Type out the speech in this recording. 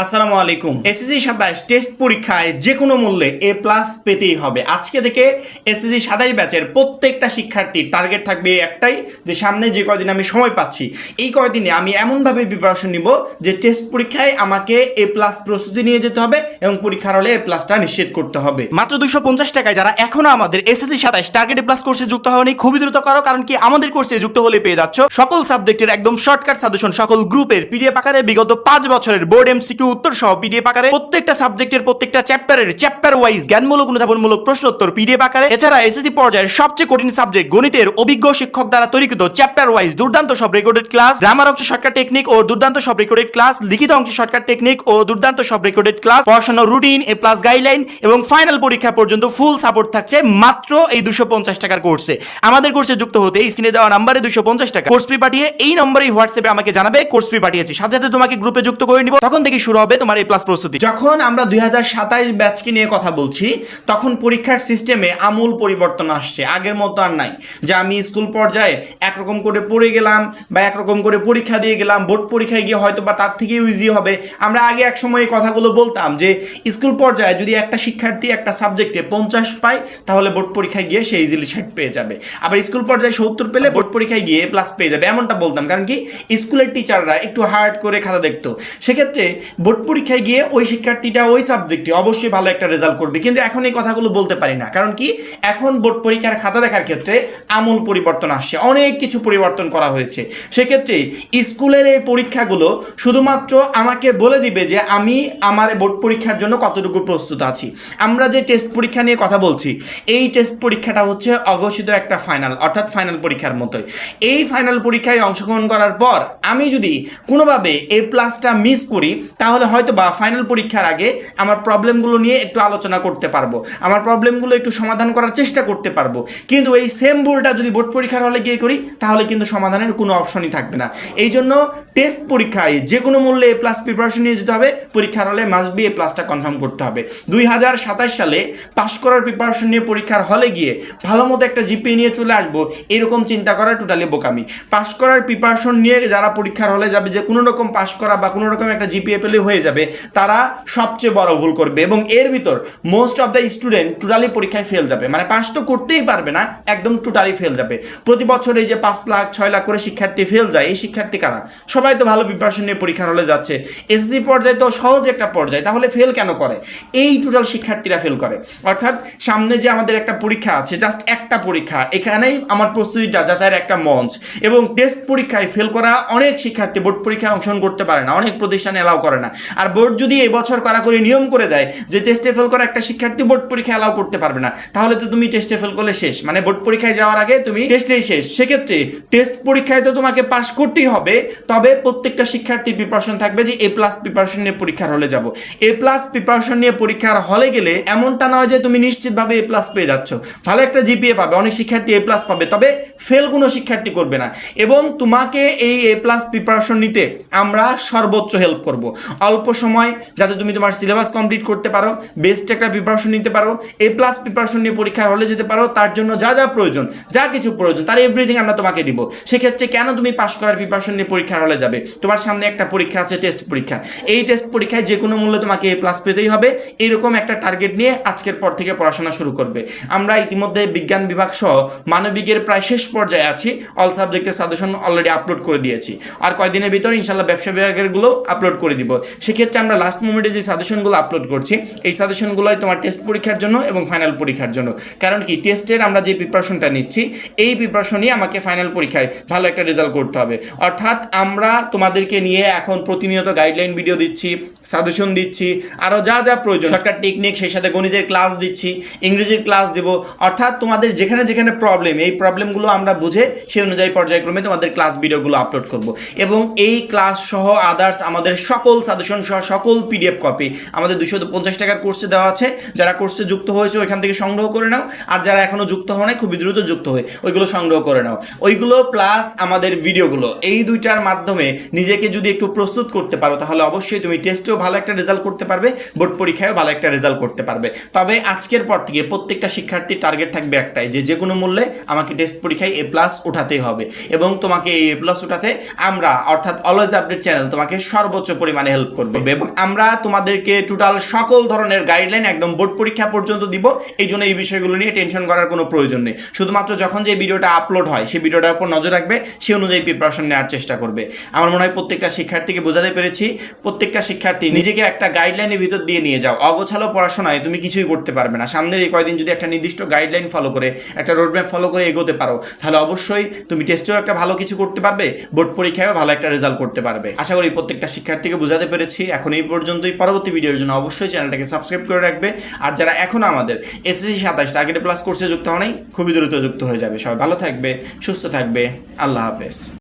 আসসালামু আলাইকুম। SSC 27 test পরীক্ষায় যে কোনো মূল্যে এ প্লাস পেতেই হবে। আজকে থেকে এসএসসি 27 ব্যাচের প্রত্যেকটা শিক্ষার্থীর টার্গেট থাকবে একটাই, যে সামনে যে কয়দিন আমি সময় পাচ্ছি এই কয়দিনে আমি এমনভাবে প্রিপারেশন নিব যে টেস্ট পরীক্ষায় আমাকে এ প্লাস প্রস্তুতি নিয়ে যেতে হবে এবং পরীক্ষার হলে এ প্লাসটা নিশ্চিত করতে হবে। মাত্র 250 টাকায় যারা এখনো আমাদের এসএসসি 27 টার্গেট এ প্লাস কোর্সে যুক্ত হওনি, খুবই দ্রুত করো, কারণ কি আমাদের কোর্সে যুক্ত হলে পেয়ে যাচ্ছ সকল সাবজেক্টের একদম শর্টকাট সাজেশন, সকল গ্রুপের পিডিএফ আকারে বিগত 5 বছরের বোর্ড এমসিকিউ উত্তর সহ পিডিএফ আকারে, প্রত্যেকটা সাবজেক্টের প্রত্যেকটা চ্যাপ্টারের চ্যাপ্টার ওয়াইজ জ্ঞানমূলক অনুধাবনমূলক প্রশ্নোত্তর পিডিএফ আকারে। এছাড়া এসএসসি পর্যায়ের সবচেয়ে কঠিন সাবজেক্ট গণিতের অভিজ্ঞ শিক্ষক দ্বারা তৈরিকৃত চ্যাপ্টার ওয়াইজ দুর্দান্ত সব রেকর্ডেড ক্লাস, গ্রামার অংশে শর্টকাট টেকনিক ও দুর্দান্ত সব রেকর্ডেড ক্লাস, লিখিত অংশে শর্টকাট টেকনিক ও দুর্দান্ত সব রেকর্ডেড ক্লাস, পড়াশোনার রুটিন, এ প্লাস গাইডলাইন এবং ফাইনাল পরীক্ষা পর্যন্ত ফুল সাপোর্ট থাকছে মাত্র এই 250 টাকার কোর্সে। আমাদের কোর্সে যুক্ত হতে স্ক্রিনে দেওয়া নাম্বারে 250 টাকা কোর্স ফি পাঠিয়ে এই নম্বরেই হোয়াটসঅ্যাপে আমাকে জানাবে কোর্স ফি পাঠিয়েছি, সাথে সাথে তোমাকে গ্রুপে যুক্ত করে নিব। তখন থেকে শুরু হবে তোমার এই প্লাস প্রস্তুতি। যখন আমরা 2027 ব্যাচকে নিয়ে কথা বলছি তখন পরীক্ষার সিস্টেমে আমূল পরিবর্তন আসছে, আগের মতো আর নাই যে আমি স্কুল পর্যায়ে একরকম করে পড়ে গেলাম বা একরকম করে পরীক্ষা দিয়ে গেলাম, বোর্ড পরীক্ষায় গিয়ে হয়তো বা তার থেকেও ইজি হবে। আমরা আগে এক সময় এই কথাগুলো বলতাম যে স্কুল পর্যায়ে যদি একটা শিক্ষার্থী একটা সাবজেক্টে 50 পায় তাহলে বোর্ড পরীক্ষায় গিয়ে সে ইজিলি 60 পেয়ে যাবে, আবার স্কুল পর্যায়ে 70 পেলে বোর্ড পরীক্ষায় গিয়ে প্লাস পেয়ে যাবে, এমনটা বলতাম। কারণ কি স্কুলের টিচাররা একটু হার্ড করে খাতা দেখতো, সেক্ষেত্রে বোর্ড পরীক্ষায় গিয়ে ওই শিক্ষার্থীটা ওই সাবজেক্টে অবশ্যই ভালো একটা রেজাল্ট করবে। কিন্তু এখন এই কথাগুলো বলতে পারি না, কারণ কি এখন বোর্ড পরীক্ষার খাতা দেখার ক্ষেত্রে আমূল পরিবর্তন আসছে, অনেক কিছু পরিবর্তন করা হয়েছে। সেক্ষেত্রে স্কুলের এই পরীক্ষাগুলো শুধুমাত্র আমাকে বলে দিবে যে আমি আমার বোর্ড পরীক্ষার জন্য কতটুকু প্রস্তুত আছি। আমরা যে টেস্ট পরীক্ষা নিয়ে কথা বলছি এই টেস্ট পরীক্ষাটা হচ্ছে অঘোষিত একটা ফাইনাল, অর্থাৎ ফাইনাল পরীক্ষার মতোই। এই ফাইনাল পরীক্ষায় অংশগ্রহণ করার পর আমি যদি কোনোভাবে এ প্লাসটা মিস করি তাহলে হয়তো বা ফাইনাল পরীক্ষার আগে আমার প্রবলেমগুলো নিয়ে একটু আলোচনা করতে পারবো, আমার প্রবলেমগুলো একটু সমাধান করার চেষ্টা করতে পারবো। কিন্তু এই সেম ভুলটা যদি বোর্ড পরীক্ষার হলে গিয়ে করি তাহলে কিন্তু সমাধানের কোনো অপশনই থাকবে না। এই জন্য টেস্ট পরীক্ষায় যে কোনো মূল্যে এ প্লাস প্রিপারেশন নিয়ে যেতে হবে, পরীক্ষার হলে মাস্ট বি এ প্লাসটা কনফার্ম করতে হবে। 2027 সালে পাস করার প্রিপারেশন নিয়ে পরীক্ষার হলে গিয়ে ভালো মতো একটা জিপিএ নিয়ে চলে আসবো, এরকম চিন্তা করা টোটালি বোকামি। পাস করার প্রিপারেশন নিয়ে যারা পরীক্ষার হলে যাবে যে কোনো রকম পাস করা বা কোনো রকম একটা জিপিএ পেলে হয়ে যাবে, তারা সবচেয়ে বড় ভুল করবে এবং এর ভিতর most of the student totally পরীক্ষায় ফেল যাবে, মানে পাস তো করতেই পারবে না, একদম টোটালি ফেল যাবে। প্রতি বছর এই যে 5 লাখ 6 লাখ করে শিক্ষার্থী ফেল যায়, এই শিক্ষার্থী কারা? সবাই তো ভালো প্রিপারেশন নিয়ে পরীক্ষার হলে যাচ্ছে, এসএসসি পর্যায়ে তো সহজ একটা পর্যায়ে, তাহলে ফেল কেন করে? এই টোটাল শিক্ষার্থীরা ফেল করে। অর্থাৎ সামনে যে আমাদের একটা পরীক্ষা আছে, জাস্ট একটা পরীক্ষা, এখানেই আমার প্রস্তুতিটা যাচাইয়ের একটা মঞ্চ। এবং টেস্ট পরীক্ষায় ফেল করা অনেক শিক্ষার্থী বোর্ড পরীক্ষায় অংশগ্রহণ করতে পারে না, অনেক প্রতিষ্ঠান এলাও করে না। আর বোর্ড যদি এবছর কড়াকড়ি নিয়ম করে দেয় যে টেস্টে ফেল করা একটা শিক্ষার্থী বোর্ড পরীক্ষা এলাও করতে পারবে না, তাহলে তো তুমি টেস্টে ফেল করলে শেষ, মানে বোর্ড পরীক্ষায় যাওয়ার আগে তুমি টেস্টেই শেষ। সেক্ষেত্রে টেস্ট পরীক্ষায় তো তোমাকে পাস করতেই হবে, তবে প্রত্যেকটা শিক্ষার্থীর প্রিপারেশন থাকবে যে এ প্লাস প্রিপারেশন নিয়ে পরীক্ষার হলে যাব। এ প্লাস প্রিপারেশন নিয়ে পরীক্ষার হলে গেলে এমনটা নয় যে তুমি নিশ্চিতভাবে এ প্লাস পেয়ে যাচ্ছ, ভালো একটা জিপিএ পাবে, অনেক শিক্ষার্থী এ প্লাস পাবে, তবে ফেল কোনো শিক্ষার্থী করবে না। এবং তোমাকে এই এ প্লাস প্রিপারেশন নিতে আমরা সর্বোচ্চ হেল্প করব, অল্প সময় যাতে তুমি তোমার সিলেবাস কমপ্লিট করতে পারো, বেস্ট একটা প্রিপারেশন নিতে পারো, এ প্লাস প্রিপারেশন নিয়ে পরীক্ষার হলে যেতে পারো। তার জন্য যা যা প্রয়োজন, যা কিছু প্রয়োজন, তার এভরিথিং আমরা তোমাকে দিব। সেক্ষেত্রে কেন তুমি পাস করার প্রিপারেশন নিয়ে পরীক্ষার হলে যাবে? তোমার সামনে একটা পরীক্ষা আছে, টেস্ট পরীক্ষা। এই টেস্ট পরীক্ষায় যে কোনো মূল্যে তোমাকে এ প্লাস পেতেই হবে, এরকম একটা টার্গেট নিয়ে আজকের পর থেকে পড়াশোনা শুরু করবে। আমরা ইতিমধ্যে বিজ্ঞান বিভাগ সহ মানবিকের প্রায় শেষ পর্যায়ে আছি, অল সাবজেক্টের সাজেশন অলরেডি আপলোড করে দিয়েছি, আর কয়েকদিনের ভিতরে ইনশাল্লাহ ব্যবসা বিভাগের গুলো আপলোড করে দিব। সেক্ষেত্রে আমরা লাস্ট মোমেন্টে যে সাজেশনগুলো আপলোড করছি এই সাজেশনগুলোই তোমার টেস্ট পরীক্ষার জন্য এবং ফাইনাল পরীক্ষার জন্য। কারণ কি টেস্টের আমরা যে প্রিপারেশনটা নিচ্ছি এই প্রিপারেশনই আমাকে ফাইনাল পরীক্ষায় ভালো একটা রেজাল্ট করতে হবে। অর্থাৎ আমরা তোমাদেরকে নিয়ে এখন প্রতিনিয়ত গাইডলাইন ভিডিও দিচ্ছি, সাজেশন দিচ্ছি, আরও যা যা প্রয়োজন শর্টকাট টেকনিক, সেই সাথে গণিতের ক্লাস দিচ্ছি, ইংরেজির ক্লাস দেব। অর্থাৎ তোমাদের যেখানে যেখানে প্রবলেম, এই প্রবলেমগুলো আমরা বুঝে সেই অনুযায়ী পর্যায়ক্রমে তোমাদের ক্লাস ভিডিওগুলো আপলোড করব। এবং এই ক্লাস সহ আদার্স আমাদের সকল সাজেশন সহ সকল পিডিএফ কপি আমাদের 250 টাকার কোর্সে দেওয়া আছে। যারা কোর্সে যুক্ত হয়েছে ওইখান থেকে সংগ্রহ করে নাও, আর যারা এখনও যুক্ত হওয়া নাই খুবই দ্রুত যুক্ত হয়ে ওইগুলো সংগ্রহ করে নাও। ওইগুলো প্লাস আমাদের ভিডিওগুলো, এই দুইটার মাধ্যমে নিজেকে যদি একটু প্রস্তুত করতে পারো তাহলে অবশ্যই তুমি টেস্টেও ভালো একটা রেজাল্ট করতে পারবে, বোর্ড পরীক্ষায়ও ভালো একটা রেজাল্ট করতে পারবে। তবে আজকের পর থেকে প্রত্যেকটা শিক্ষার্থীর টার্গেট থাকবে একটাই, যে কোনো মূল্যে আমাকে টেস্ট পরীক্ষায় এ প্লাস উঠাতেই হবে। এবং তোমাকে এই এ প্লাস উঠাতে আমরা অর্থাৎ অলওয়েজ আপডেট চ্যানেল তোমাকে সর্বোচ্চ পরিমাণে হেল্প হেল্প করবে এবং আমরা তোমাদেরকে টোটাল সকল ধরনের গাইডলাইন একদম বোর্ড পরীক্ষা পর্যন্ত দিব। এই জন্য এই বিষয়গুলো নিয়ে টেনশন করার কোনো প্রয়োজন নেই। শুধুমাত্র যখন যে ভিডিওটা আপলোড হয় সেই ভিডিওটার উপর নজর রাখবে, সেই অনুযায়ী প্রিপারেশন নেওয়ার চেষ্টা করবে। আমার মনে হয় প্রত্যেকটা শিক্ষার্থীকে বোঝাতে পেরেছি। প্রত্যেকটা শিক্ষার্থী নিজেকে একটা গাইডলাইনের ভিতর দিয়ে নিয়ে যাও। অগোছালো পড়াশোনায় তুমি কিছুই করতে পারবে না। সামনের এই কয়দিন যদি একটা নির্দিষ্ট গাইডলাইন ফলো করে, একটা রোডম্যাপ ফলো করে এগোতে পারো, তাহলে অবশ্যই তুমি টেস্টেও একটা ভালো কিছু করতে পারবে, বোর্ড পরীক্ষায়ও ভালো একটা রেজাল্ট করতে পারবে। আশা করি প্রত্যেকটা শিক্ষার্থীকে বোঝাতে পেরেছি। এখন এই পর্যন্তই। পরবর্তী ভিডিওর জন্য অবশ্যই চ্যানেলটাকে সাবস্ক্রাইব করে রাখবে। আর যারা এখনও আমাদের এসএসসি 27 টার্গেট প্লাস কোর্সে যুক্ত হওয়া নাই, খুবই দ্রুত যুক্ত হয়ে যাবে। সবাই ভালো থাকবে, সুস্থ থাকবে। আল্লাহ হাফেজ।